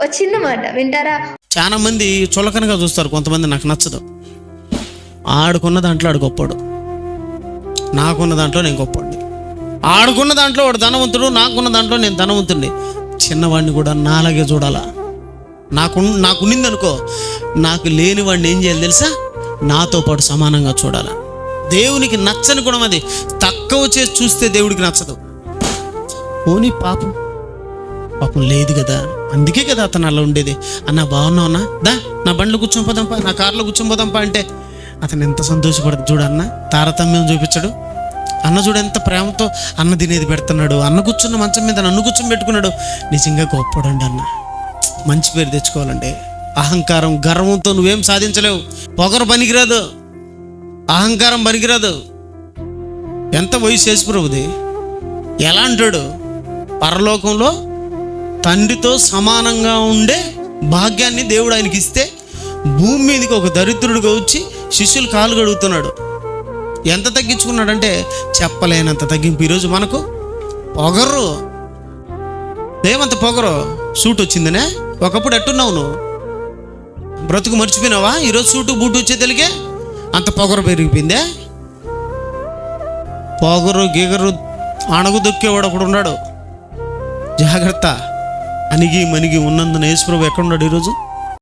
ఒక చిన్న మాట వింటారా? చాలా మంది చులకనగా చూస్తారు, కొంతమంది నాకు నచ్చదు. ఆడుకున్న దాంట్లో ఆడు గొప్పడు, నాకున్న దాంట్లో నేను గొప్పవాడిని. ఆడుకున్న దాంట్లో వాడు ధనవంతుడు, నాకున్న దాంట్లో నేను ధనవంతుడిని. చిన్నవాడిని కూడా నాలాగే చూడాలా. నాకున్నింది అనుకో, నాకు లేని వాడిని ఏం చేయాలి తెలుసా? నాతో పాటు సమానంగా చూడాలా. దేవునికి నచ్చని గుణం అది. తక్కువ చేసి చూస్తే దేవుడికి నచ్చదు. పోనీ పాపం లేదు కదా, అందుకే కదా అతను అలా ఉండేది. అన్న బాగున్నావునా, దా నా బండ్లో కూర్చొని పోదాంపా, నా కారులో కూర్చొని పోదాంపా అంటే అతను ఎంత సంతోషపడదు చూడన్న. తారతమ్యం చూపించడు. అన్న చూడు ఎంత ప్రేమతో అన్న తినేది పెడుతున్నాడు, అన్న కూర్చున్న మంచం మీద నన్ను కూర్చొని పెట్టుకున్నాడు. నిజంగా గొప్పడండి అన్న. మంచి పేరు తెచ్చుకోవాలండి. అహంకారం గర్వంతో నువ్వేం సాధించలేవు. పొగరు పనికిరాదు, అహంకారం పనికిరాదు. ఎంత వయసు యేసుప్రభుది, ఎలా అంటాడు? పరలోకంలో తండ్రితో సమానంగా ఉండే భాగ్యాన్ని దేవుడు ఆయనకి ఇస్తే భూమి మీదకి ఒక దరిద్రుడిగా వచ్చి శిష్యులు కాలు కడుగుతున్నాడు. ఎంత తగ్గించుకున్నాడంటే చెప్పలేనంత తగ్గింపు. ఈరోజు మనకు పొగరు, ఏమంత పొగరు. సూట్ వచ్చిందనే ఒకప్పుడు ఎట్టున్నావు నువ్వు, బ్రతుకు మర్చిపోయినావా? ఈరోజు సూటు బూటు వచ్చేతలికే అంత పొగరు పెరిగిపోయిందే. పొగరు గిగరు అణగు దొక్కేవాడు ఒకడు ఉన్నాడు. జాగ్రత్త. అణిగి మణిగి ఉన్నందున యేసుప్రభు ఎక్కడున్నాడు ఈరోజు?